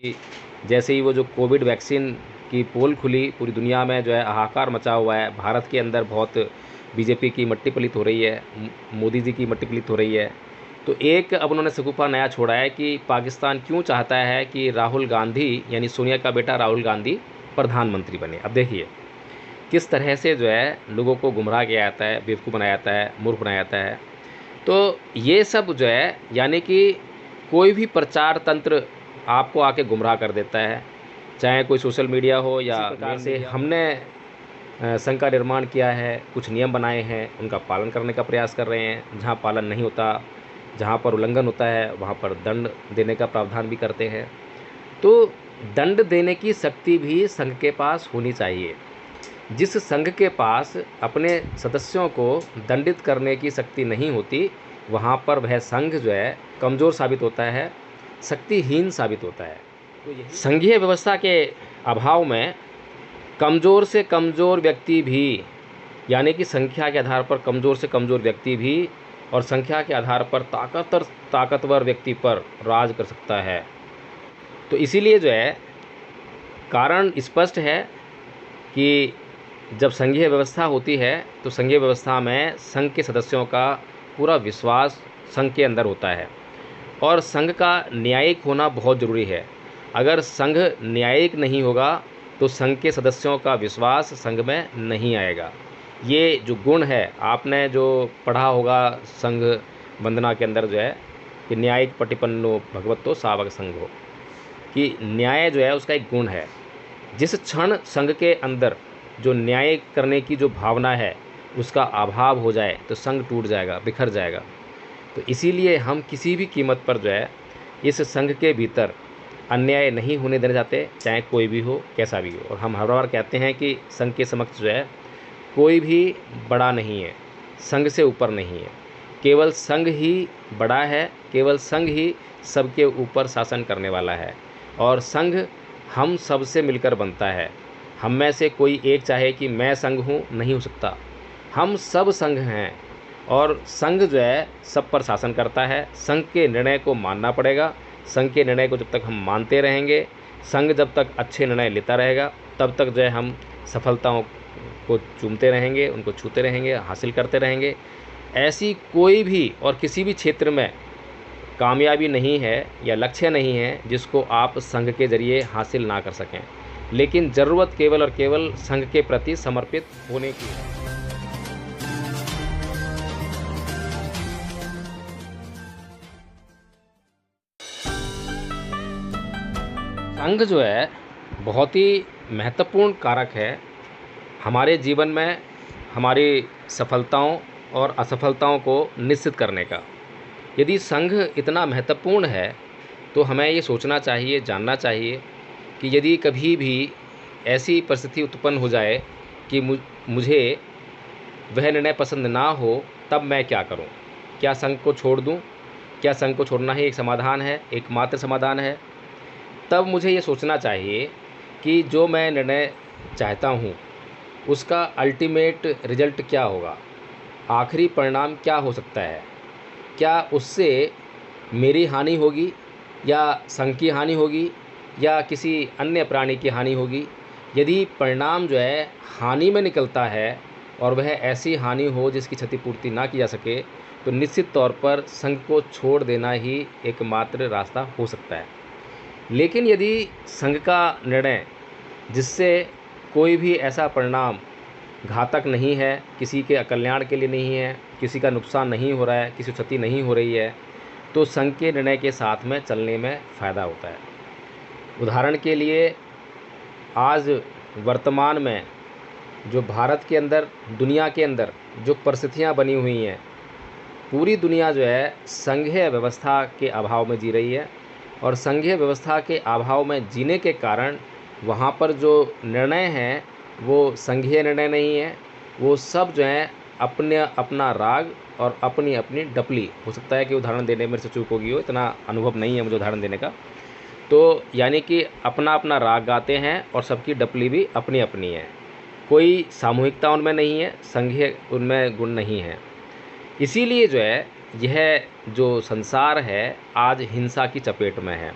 कि जैसे ही वो जो कोविड वैक्सीन की पोल खुली, पूरी दुनिया में जो है हाहाकार मचा हुआ है। भारत के अंदर बहुत बीजेपी की मट्टी पलीत हो रही है, मोदी जी की मट्टी पलीत हो रही है। तो एक अब उन्होंने शगुफा नया छोड़ा है कि पाकिस्तान क्यों चाहता है कि राहुल गांधी यानी सोनिया का बेटा राहुल गांधी प्रधानमंत्री बने। अब देखिए किस तरह से जो है लोगों को गुमराह किया जाता है, बेवकूफ़ बनाया जाता है, मूर्ख बनाया जाता है। तो ये सब जो है यानी कि कोई भी प्रचार तंत्र आपको आके गुमराह कर देता है, चाहे कोई सोशल मीडिया हो या इसी प्रकार से हमने संघ का निर्माण किया है, कुछ नियम बनाए हैं, उनका पालन करने का प्रयास कर रहे हैं। जहाँ पालन नहीं होता, जहाँ पर उल्लंघन होता है, वहाँ पर दंड देने का प्रावधान भी करते हैं। तो दंड देने की शक्ति भी संघ के पास होनी चाहिए। जिस संघ के पास अपने सदस्यों को दंडित करने की शक्ति नहीं होती, वहाँ पर वह संघ जो है कमज़ोर साबित होता है, शक्तिहीन साबित होता है। तो संघीय व्यवस्था के अभाव में कमज़ोर से कमज़ोर व्यक्ति भी यानी कि संख्या के आधार पर कमज़ोर से कमज़ोर व्यक्ति भी और संख्या के आधार पर ताकतवर व्यक्ति पर राज कर सकता है। तो इसीलिए जो है कारण स्पष्ट है कि जब संघीय व्यवस्था होती है तो संघीय व्यवस्था में संघ के सदस्यों का पूरा विश्वास संघ के अंदर होता है और संघ का न्यायिक होना बहुत ज़रूरी है। अगर संघ न्यायिक नहीं होगा तो संघ के सदस्यों का विश्वास संघ में नहीं आएगा। ये जो गुण है आपने जो पढ़ा होगा संघ वंदना के अंदर जो है कि न्यायिक प्रतिपन्नो भगवतो सावक संघो, कि न्याय जो है उसका एक गुण है। जिस क्षण संघ के अंदर जो न्याय करने की जो भावना है उसका अभाव हो जाए तो संघ टूट जाएगा, बिखर जाएगा। तो इसीलिए हम किसी भी कीमत पर जो है इस संघ के भीतर अन्याय नहीं होने देना चाहते, चाहे कोई भी हो, कैसा भी हो। और हम हर बार कहते हैं कि संघ के समक्ष जो है कोई भी बड़ा नहीं है, संघ से ऊपर नहीं है, केवल संघ ही बड़ा है, केवल संघ ही सबके ऊपर शासन करने वाला है। और संघ हम सब से मिलकर बनता है। हम में से कोई एक चाहे कि मैं संघ हूँ, नहीं हो सकता। हम सब संघ हैं और संघ जो है सब पर शासन करता है। संघ के निर्णय को मानना पड़ेगा। संघ के निर्णय को जब तक हम मानते रहेंगे, संघ जब तक अच्छे निर्णय लेता रहेगा, तब तक जो है हम सफलताओं को चूमते रहेंगे, उनको छूते रहेंगे, हासिल करते रहेंगे। ऐसी कोई भी और किसी भी क्षेत्र में कामयाबी नहीं है या लक्ष्य नहीं है जिसको आप संघ के जरिए हासिल ना कर सकें। लेकिन ज़रूरत केवल और केवल संघ के प्रति समर्पित होने की है। संघ जो है बहुत ही महत्वपूर्ण कारक है हमारे जीवन में हमारी सफलताओं और असफलताओं को निश्चित करने का। यदि संघ इतना महत्वपूर्ण है तो हमें ये सोचना चाहिए, जानना चाहिए कि यदि कभी भी ऐसी परिस्थिति उत्पन्न हो जाए कि मुझे वह निर्णय पसंद ना हो, तब मैं क्या करूं? क्या संघ को छोड़ दूं? क्या संघ को छोड़ना ही एक समाधान है, एकमात्र समाधान है? तब मुझे ये सोचना चाहिए कि जो मैं निर्णय चाहता हूं उसका अल्टीमेट रिजल्ट क्या होगा, आखिरी परिणाम क्या हो सकता है। क्या उससे मेरी हानि होगी या संघ की हानि होगी या किसी अन्य प्राणी की हानि होगी। यदि परिणाम जो है हानि में निकलता है और वह ऐसी हानि हो जिसकी क्षतिपूर्ति ना की जा सके, तो निश्चित तौर पर संघ को छोड़ देना ही एकमात्र रास्ता हो सकता है। लेकिन यदि संघ का निर्णय जिससे कोई भी ऐसा परिणाम घातक नहीं है, किसी के कल्याण के लिए नहीं है, किसी का नुकसान नहीं हो रहा है, किसी को क्षति नहीं हो रही है, तो संघ के निर्णय के साथ में चलने में फ़ायदा होता है। उदाहरण के लिए आज वर्तमान में जो भारत के अंदर, दुनिया के अंदर जो परिस्थितियाँ बनी हुई हैं, पूरी दुनिया जो है संघीय व्यवस्था के अभाव में जी रही है। और संघीय व्यवस्था के अभाव में जीने के कारण वहाँ पर जो निर्णय हैं वो संघीय निर्णय नहीं है, वो सब जो है अपना राग और अपनी अपनी डपली। हो सकता है कि उदाहरण देने में से चूक होगी हो, इतना अनुभव नहीं है मुझे उदाहरण देने का। तो यानी कि अपना अपना राग गाते हैं और सबकी डपली भी अपनी अपनी है। कोई सामूहिकता उनमें नहीं है, संघीय उनमें गुण नहीं है। इसीलिए जो है यह जो संसार है आज हिंसा की चपेट में है।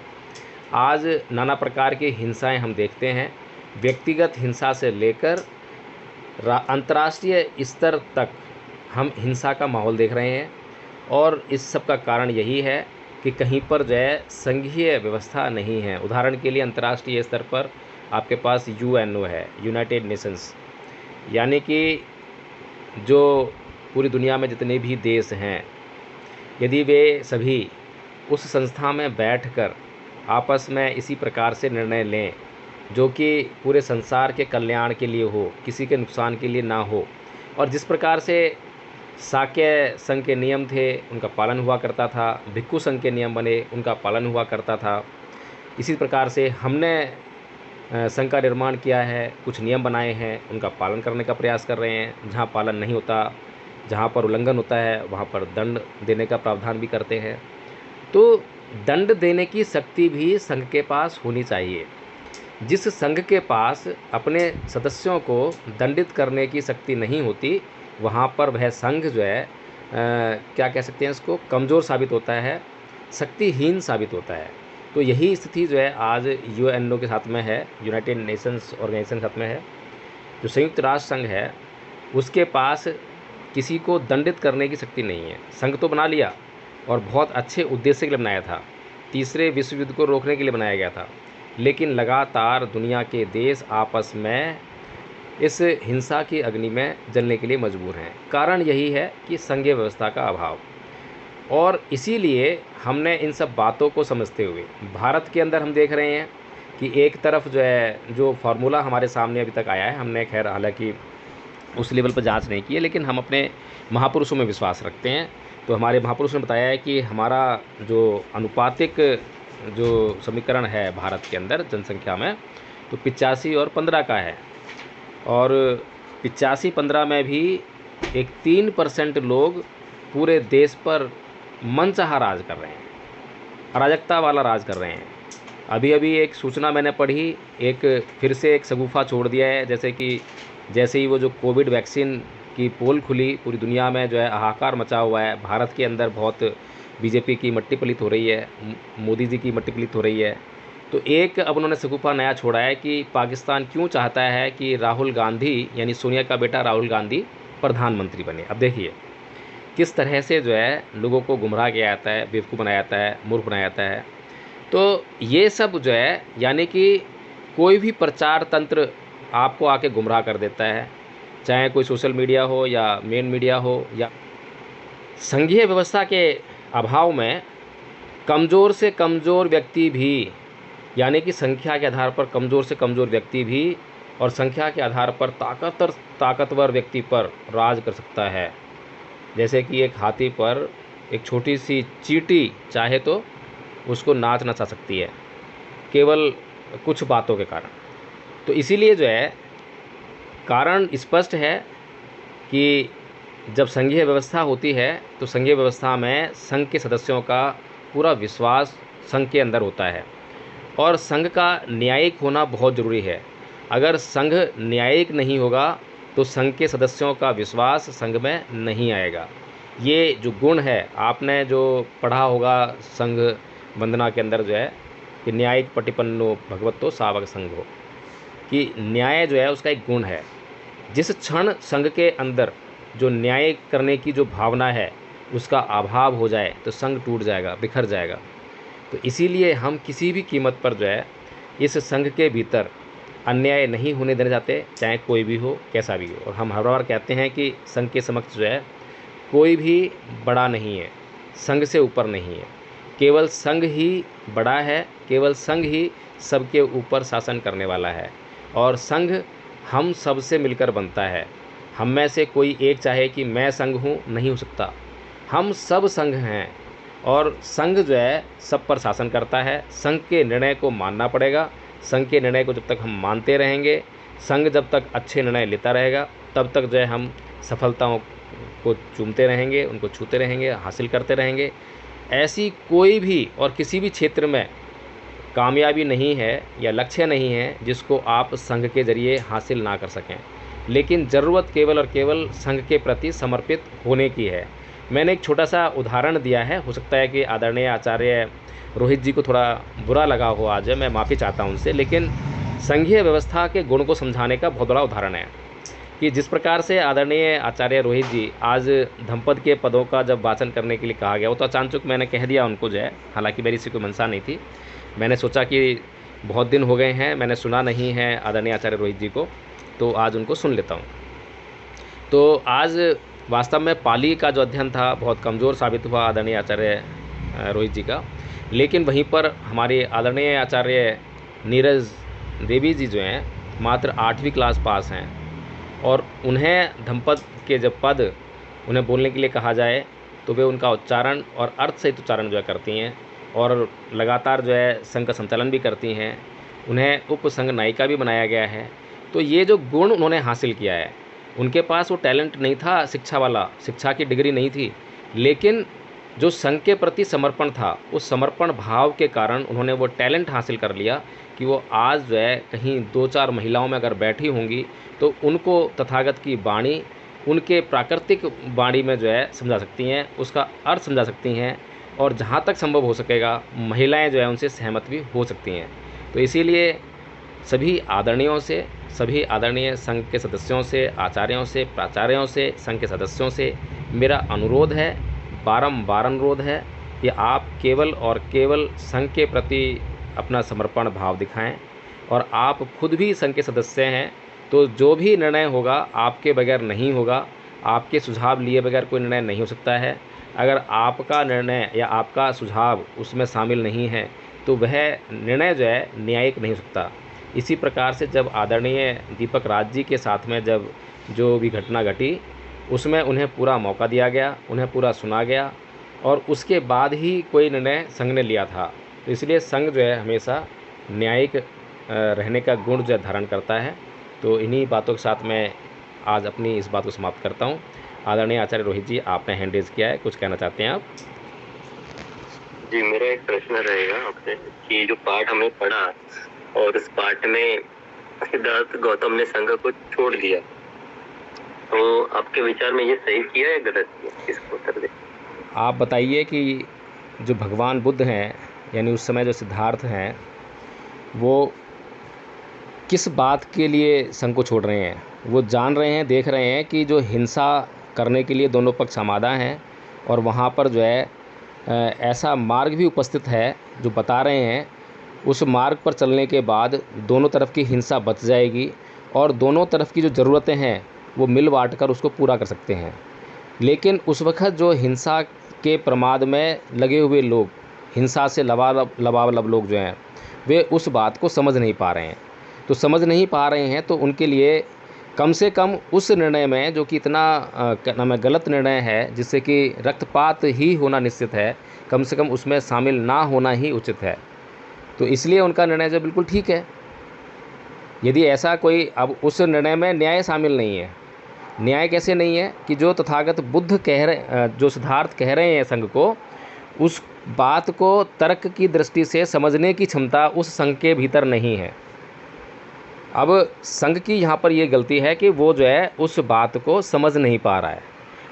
आज नाना प्रकार की हिंसाएं हम देखते हैं, व्यक्तिगत हिंसा से लेकर अंतर्राष्ट्रीय स्तर तक हम हिंसा का माहौल देख रहे हैं। और इस सब का कारण यही है कि कहीं पर जो है संघीय व्यवस्था नहीं है। उदाहरण के लिए अंतर्राष्ट्रीय स्तर पर आपके पास यूएनओ है, यूनाइटेड नेशंस, यानी कि जो पूरी दुनिया में जितने भी देश हैं, यदि वे सभी उस संस्था में बैठकर आपस में इसी प्रकार से निर्णय लें जो कि पूरे संसार के कल्याण के लिए हो, किसी के नुकसान के लिए ना हो, और जिस प्रकार से शाक्य संघ के नियम थे उनका पालन हुआ करता था, भिक्षु संघ के नियम बने उनका पालन हुआ करता था, इसी प्रकार से हमने संघ का निर्माण किया है, कुछ नियम बनाए हैं, उनका पालन करने का प्रयास कर रहे हैं। जहाँ पालन नहीं होता, जहाँ पर उल्लंघन होता है, वहाँ पर दंड देने का प्रावधान भी करते हैं। तो दंड देने की शक्ति भी संघ के पास होनी चाहिए। जिस संघ के पास अपने सदस्यों को दंडित करने की शक्ति नहीं होती, वहाँ पर वह संघ जो है क्या कह सकते हैं, इसको कमज़ोर साबित होता है, शक्तिहीन साबित होता है। तो यही स्थिति जो है आज यूएनओ के साथ में है, यूनाइटेड नेशंस ऑर्गेनाइजेशन के साथ में है। जो संयुक्त राष्ट्र संघ है उसके पास किसी को दंडित करने की शक्ति नहीं है। संघ तो बना लिया और बहुत अच्छे उद्देश्य के लिए बनाया था, तीसरे विश्व युद्ध को रोकने के लिए बनाया गया था, लेकिन लगातार दुनिया के देश आपस में इस हिंसा की अग्नि में जलने के लिए मजबूर हैं। कारण यही है कि संघीय व्यवस्था का अभाव। और इसीलिए हमने इन सब बातों को समझते हुए भारत के अंदर हम देख रहे हैं कि एक तरफ जो है जो फार्मूला हमारे सामने अभी तक आया है, हमने खैर हालांकि उस लेवल पर जांच नहीं की है, लेकिन हम अपने महापुरुषों में विश्वास रखते हैं। तो हमारे महापुरुषों ने बताया है कि हमारा जो अनुपातिक जो समीकरण है भारत के अंदर जनसंख्या में, तो 85 और 15 का है। और 85-15 में भी एक 3% लोग पूरे देश पर मनचाहा राज कर रहे हैं, अराजकता वाला राज कर रहे हैं। अभी अभी एक सूचना मैंने पढ़ी, एक फिर से एक शगुफा छोड़ दिया है, जैसे ही वो जो कोविड वैक्सीन की पोल खुली, पूरी दुनिया में जो है हाहाकार मचा हुआ है। भारत के अंदर बहुत बीजेपी की मट्टी पलीत हो रही है, मोदी जी की मट्टी पलीत हो रही है। तो एक अब उन्होंने शगुफा नया छोड़ा है कि पाकिस्तान क्यों चाहता है कि राहुल गांधी, यानी सोनिया का बेटा राहुल गांधी प्रधानमंत्री बने। अब देखिए किस तरह से जो है लोगों को गुमराह किया जाता है, बेवकूफ़ बनाया जाता है, मूर्ख बनाया जाता है। तो ये सब जो है, यानी कि कोई भी प्रचार तंत्र आपको आके गुमराह कर देता है, चाहे कोई सोशल मीडिया हो या मेन मीडिया हो। या संघीय व्यवस्था के अभाव में कमज़ोर से कमज़ोर व्यक्ति भी, यानी कि संख्या के आधार पर कमज़ोर से कमज़ोर व्यक्ति भी और संख्या के आधार पर ताकतवर व्यक्ति पर राज कर सकता है। जैसे कि एक हाथी पर एक छोटी सी चींटी चाहे तो उसको नाच नचा सकती है, केवल कुछ बातों के कारण। तो इसीलिए जो है कारण स्पष्ट है कि जब संघीय व्यवस्था होती है तो संघीय व्यवस्था में संघ के सदस्यों का पूरा विश्वास संघ के अंदर होता है, और संघ का न्यायिक होना बहुत ज़रूरी है। अगर संघ न्यायिक नहीं होगा तो संघ के सदस्यों का विश्वास संघ में नहीं आएगा। ये जो गुण है, आपने जो पढ़ा होगा संघ वंदना के अंदर जो है कि न्यायिक पटिपन्नो भगवतो सावक संघो, कि न्याय जो है उसका एक गुण है। जिस क्षण संघ के अंदर जो न्याय करने की जो भावना है उसका अभाव हो जाए तो संघ टूट जाएगा, बिखर जाएगा। तो इसीलिए हम किसी भी कीमत पर जो है इस संघ के भीतर अन्याय नहीं होने देना चाहते, चाहे कोई भी हो, कैसा भी हो। और हम हर बार कहते हैं कि संघ के समक्ष जो है कोई भी बड़ा नहीं है, संघ से ऊपर नहीं है, केवल संघ ही बड़ा है, केवल संघ ही सबके ऊपर शासन करने वाला है। और संघ हम सब से मिलकर बनता है। हम में से कोई एक चाहे कि मैं संघ हूँ, नहीं हो सकता। हम सब संघ हैं और संघ जो है सब पर शासन करता है। संघ के निर्णय को मानना पड़ेगा। संघ के निर्णय को जब तक हम मानते रहेंगे, संघ जब तक अच्छे निर्णय लेता रहेगा, तब तक जो है हम सफलताओं को चूमते रहेंगे, उनको छूते रहेंगे, हासिल करते रहेंगे। ऐसी कोई भी और किसी भी क्षेत्र में कामयाबी नहीं है या लक्ष्य नहीं है जिसको आप संघ के जरिए हासिल ना कर सकें। लेकिन ज़रूरत केवल और केवल संघ के प्रति समर्पित होने की है। मैंने एक छोटा-सा उदाहरण दिया है, हो सकता है कि आदरणीय आचार्य रोहित जी को थोड़ा बुरा लगा हो आज, मैं माफ़ी चाहता हूँ उनसे, लेकिन संघीय व्यवस्था के गुण को समझाने का बहुत बड़ा उदाहरण है कि जिस प्रकार से आदरणीय आचार्य रोहित जी आज धमपद के पदों का जब वाचन करने के लिए कहा गया, वो तो अचानचक मैंने कह दिया उनको जो है, हालाँकि मेरी इससे कोई मंशा नहीं थी। मैंने सोचा कि बहुत दिन हो गए हैं, मैंने सुना नहीं है आदरणीय आचार्य रोहित जी को, तो आज उनको सुन लेता हूँ। तो आज वास्तव में पाली का जो अध्ययन था बहुत कमज़ोर साबित हुआ आदरणीय आचार्य रोहित जी का, लेकिन वहीं पर हमारे आदरणीय आचार्य नीरज देवी जी जो हैं मात्र 8वीं क्लास पास हैं, और उन्हें धमपद के जब पद उन्हें बोलने के लिए कहा जाए तो वे उनका उच्चारण और अर्थ सहित उच्चारण जो है करती हैं, और लगातार जो है संघ का संचालन भी करती हैं। उन्हें उप संघ नायिका भी बनाया गया है। तो ये जो गुण उन्होंने हासिल किया है, उनके पास वो टैलेंट नहीं था शिक्षा वाला, शिक्षा की डिग्री नहीं थी, लेकिन जो संघ के प्रति समर्पण था, उस समर्पण भाव के कारण उन्होंने वो टैलेंट हासिल कर लिया कि वो आज जो है कहीं 2-4 महिलाओं में अगर बैठी होंगी तो उनको तथागत की वाणी उनके प्राकृतिक वाणी में जो है समझा सकती हैं, उसका अर्थ समझा सकती हैं, और जहाँ तक संभव हो सकेगा महिलाएं जो है उनसे सहमत भी हो सकती हैं। तो इसीलिए सभी आदरणीयों से, सभी आदरणीय संघ के सदस्यों से, आचार्यों से, प्राचार्यों से, संघ के सदस्यों से मेरा अनुरोध है, बारंबार अनुरोध है कि आप केवल और केवल संघ के प्रति अपना समर्पण भाव दिखाएं, और आप खुद भी संघ के सदस्य हैं, तो जो भी निर्णय होगा आपके बगैर नहीं होगा, आपके सुझाव लिए बगैर कोई निर्णय नहीं हो सकता है। अगर आपका निर्णय या आपका सुझाव उसमें शामिल नहीं है तो वह निर्णय जो है न्यायिक नहीं हो सकता। इसी प्रकार से जब आदरणीय दीपक राज जी के साथ में जब जो भी घटना घटी, उसमें उन्हें पूरा मौका दिया गया, उन्हें पूरा सुना गया, और उसके बाद ही कोई निर्णय संघ ने लिया था। तो इसलिए संघ जो है हमेशा न्यायिक रहने का गुण जो है धारण करता है। तो इन्हीं बातों के साथ मैं आज अपनी इस बात को समाप्त करता हूँ। आदरणीय आचार्य रोहित जी, आपने हैंड रेज किया है, कुछ कहना चाहते हैं आप? जी, मेरा एक प्रश्न रहेगा आपसे कि जो पाठ हमने पढ़ा और उस पाठ में सिद्धार्थ गौतम ने संघ को छोड़ दिया, तो आपके विचार में ये सही किया या गलत किया? इसको उत्तर दें। आप बताइए कि जो भगवान बुद्ध हैं, यानी उस समय जो सिद्धार्थ हैं, वो किस बात के लिए संघ को छोड़ रहे हैं? वो जान रहे हैं, देख रहे हैं कि जो हिंसा करने के लिए दोनों पक्ष आमादा हैं, और वहाँ पर जो है ऐसा मार्ग भी उपस्थित है जो बता रहे हैं, उस मार्ग पर चलने के बाद दोनों तरफ की हिंसा बच जाएगी, और दोनों तरफ की जो ज़रूरतें हैं वो मिल बाँट कर उसको पूरा कर सकते हैं। लेकिन उस वक़्त जो हिंसा के प्रमाद में लगे हुए लोग, हिंसा से लबालब लोग जो हैं, वे उस बात को समझ नहीं पा रहे हैं। तो समझ नहीं पा रहे हैं तो उनके लिए कम से कम उस निर्णय में, जो कि इतना क्या नाम है, गलत निर्णय है, जिससे कि रक्तपात ही होना निश्चित है, कम से कम उसमें शामिल ना होना ही उचित है। तो इसलिए उनका निर्णय जो बिल्कुल ठीक है। यदि ऐसा कोई, अब उस निर्णय में न्याय शामिल नहीं है। न्याय कैसे नहीं है कि जो तथागत बुद्ध कह रहे, जो सिद्धार्थ कह रहे हैं संघ को, उस बात को तर्क की दृष्टि से समझने की क्षमता उस संघ के भीतर नहीं है। अब संघ की यहाँ पर ये गलती है कि वो जो है उस बात को समझ नहीं पा रहा है।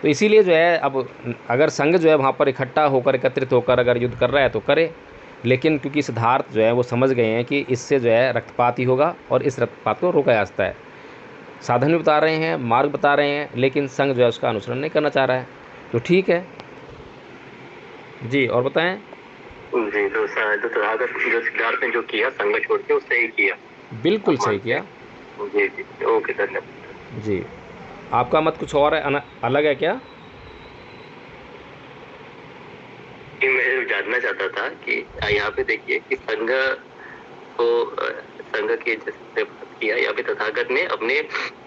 तो इसीलिए जो है, अब अगर संघ जो है वहाँ पर इकट्ठा होकर, एकत्रित होकर अगर युद्ध कर रहा है तो करे, लेकिन क्योंकि सिद्धार्थ जो है वो समझ गए हैं कि इससे जो है रक्तपात ही होगा, और इस रक्तपात को रोका जा सकता है। साधन भी बता रहे हैं, मार्ग बता रहे हैं, लेकिन संघ जो है उसका अनुसरण नहीं करना चाह रहा है। तो ठीक है जी, और बताएं। जी, तो तथागत जो सिद्धार्थ ने जो किया संघ छोड़ के, उससे ही किया। बिल्कुल सही किया। जी जी, ओके, धन्यवाद। जी, आपका मत कुछ और है, अलग है क्या? मैं जानना चाहता था कि यहाँ पे देखिए कि संघ को, संघ के जैसे बात किया, यहाँ पे तथागत ने अपने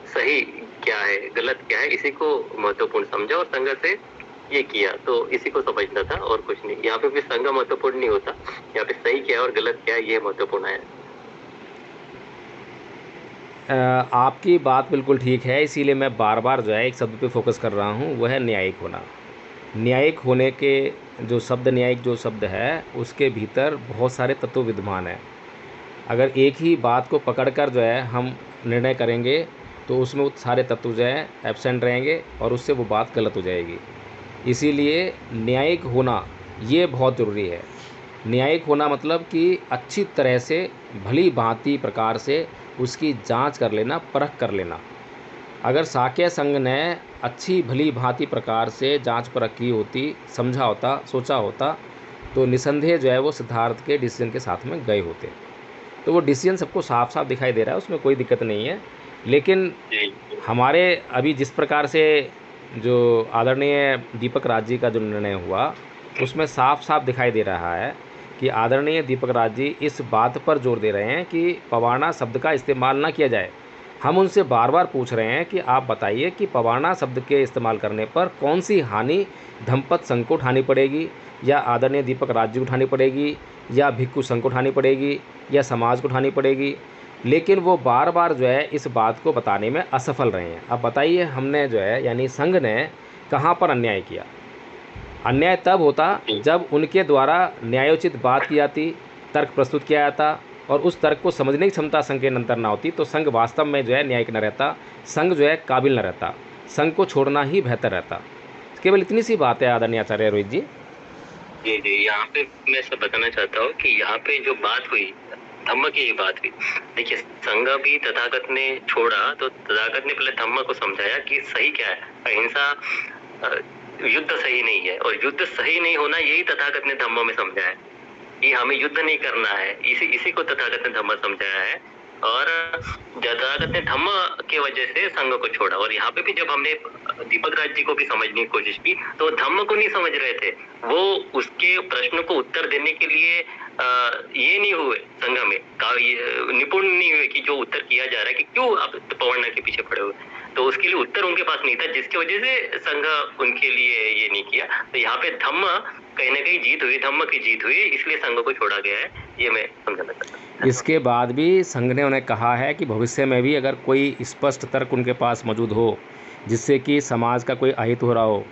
सही क्या है, गलत क्या है, इसी को महत्वपूर्ण समझा और संघ से ये किया, तो इसी को समझना था और कुछ नहीं। यहाँ पे भी संघ महत्वपूर्ण नहीं होता, यहाँ पे सही क्या है और गलत क्या है ये महत्वपूर्ण है। आपकी बात बिल्कुल ठीक है, इसीलिए मैं बार बार जो है एक शब्द पे फोकस कर रहा हूँ, वह है न्यायिक होना। न्यायिक होने के जो शब्द, न्यायिक जो शब्द है, उसके भीतर बहुत सारे तत्व विद्यमान हैं। अगर एक ही बात को पकड़कर जो है हम निर्णय करेंगे तो उसमें वो सारे तत्व जो है एब्सेंट रहेंगे, और उससे वो बात गलत हो जाएगी। इसीलिए न्यायिक होना ये बहुत ज़रूरी है। न्यायिक होना मतलब कि अच्छी तरह से भली भांति प्रकार से उसकी जांच कर लेना, परख कर लेना। अगर शाक्य संघ ने अच्छी भली भांति प्रकार से जांच परख की होती, समझा होता, सोचा होता, तो निसंदेह जो है वो सिद्धार्थ के डिसीजन के साथ में गए होते। तो वो डिसीजन सबको साफ साफ दिखाई दे रहा है, उसमें कोई दिक्कत नहीं है। लेकिन हमारे अभी जिस प्रकार से जो आदरणीय दीपक राज जी का जो निर्णय हुआ, उसमें साफ साफ दिखाई दे रहा है कि आदरणीय दीपक राज जी इस बात पर जोर दे रहे हैं कि पवाना शब्द का इस्तेमाल ना किया जाए। हम उनसे बार बार पूछ रहे हैं कि आप बताइए कि पवाना शब्द के इस्तेमाल करने पर कौन सी हानि धम्मपद संघ को उठानी पड़ेगी, या आदरणीय दीपक राज जी उठानी पड़ेगी, या भिक्खु संघ को उठानी पड़ेगी, या समाज को उठानी पड़ेगी। लेकिन वो बार बार जो है इस बात को बताने में असफल रहे हैं। अब बताइए, हमने जो है यानी संघ ने कहाँ पर अन्याय किया? अन्याय तब होता जब उनके द्वारा न्यायोचित बात की जाती, तर्क प्रस्तुत किया जाता, और उस तर्क को समझने की क्षमता संघ के अंदर ना होती, तो संघ वास्तव में जो है न्यायिक न रहता, संघ जो है काबिल न रहता, संघ को छोड़ना ही बेहतर रहता। केवल इतनी सी बात है आदरणीय आचार्य रोहित जी। जी, यहाँ पे मैं सब बताना चाहता हूँ कि यहाँ पे जो बात हुई, धम्म की बात हुई। देखिए, संघ भी तथागत ने छोड़ा तो तथागत ने पहले धम्म को समझाया कि सही क्या है। अहिंसा, युद्ध सही नहीं है, और युद्ध सही नहीं होना यही तथागत ने धम्म में समझाया है कि हमें युद्ध नहीं करना है। इसी को तथागत ने धम्म समझाया है, और तथागत ने धम्म के वजह से संघ को छोड़ा। और यहाँ पे भी जब हमने दीपक राज जी को भी समझने की कोशिश की, तो धम्म को नहीं समझ रहे थे। वो उसके प्रश्न को उत्तर देने के लिए ये नहीं हुए, संघ में निपुण नहीं हुए कि जो उत्तर किया जा रहा है कि क्यों आप पवर्णा के पीछे पड़े हुए। तो उसके लिए उत्तर उनके पास नहीं था, जिसकी वजह से संघ उनके लिए ये नहीं किया। तो यहाँ पे धम्म कहीं ना कहीं जीत हुई, धम्म की जीत हुई, इसलिए संघ को छोड़ा गया है। ये मैं समझाना चाहता हूँ। इसके बाद भी संघ ने उन्हें कहा है कि भविष्य में भी अगर कोई स्पष्ट तर्क उनके पास मौजूद हो, जिससे कि समाज का कोई अहित हो रहा हो,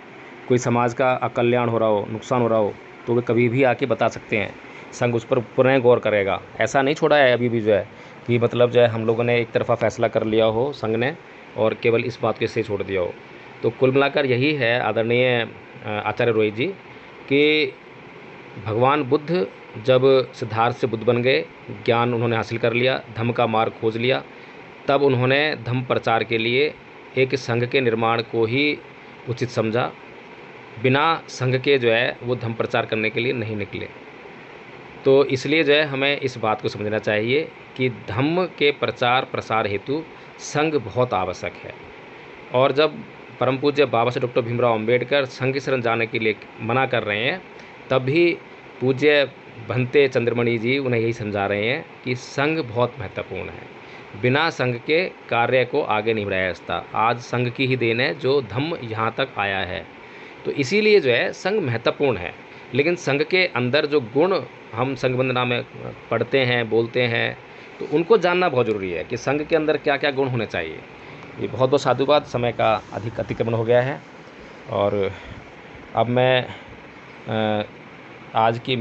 कोई समाज का अकल्याण हो रहा हो, नुकसान हो रहा हो, तो वे कभी भी आके बता सकते हैं। संघ उस पर पुनः गौर करेगा। ऐसा नहीं छोड़ा है अभी भी जो है कि मतलब जो है हम लोगों ने एक तरफा फैसला कर लिया हो संघ ने, और केवल इस बात को से छोड़ दिया हो। तो कुल मिलाकर यही है आदरणीय आचार्य रोहित जी कि भगवान बुद्ध जब सिद्धार्थ से बुद्ध बन गए, ज्ञान उन्होंने हासिल कर लिया, धम्म का मार्ग खोज लिया, तब उन्होंने धम्म प्रचार के लिए एक संघ के निर्माण को ही उचित समझा। बिना संघ के जो है वो धम्म प्रचार करने के लिए नहीं निकले। तो इसलिए जो है हमें इस बात को समझना चाहिए कि धम्म के प्रचार प्रसार हेतु संघ बहुत आवश्यक है। और जब परम पूज्य बाबा साहेब डॉक्टर भीमराव अंबेडकर संघ की शरण जाने के लिए मना कर रहे हैं, तब भी पूज्य भंते चंद्रमणि जी उन्हें यही समझा रहे हैं कि संघ बहुत महत्वपूर्ण है। बिना संघ के कार्य को आगे नहीं बढ़ाया जा सकता। आज संघ की ही देन है जो धम्म यहाँ तक आया है। तो इसीलिए जो है संघ महत्वपूर्ण है। लेकिन संघ के अंदर जो गुण हम संघ वंदना में पढ़ते हैं, बोलते हैं, तो उनको जानना बहुत ज़रूरी है कि संघ के अंदर क्या क्या गुण होने चाहिए। ये बहुत बहुत साधुवाद। समय का अधिक अतिक्रमण हो गया है, और अब मैं आज की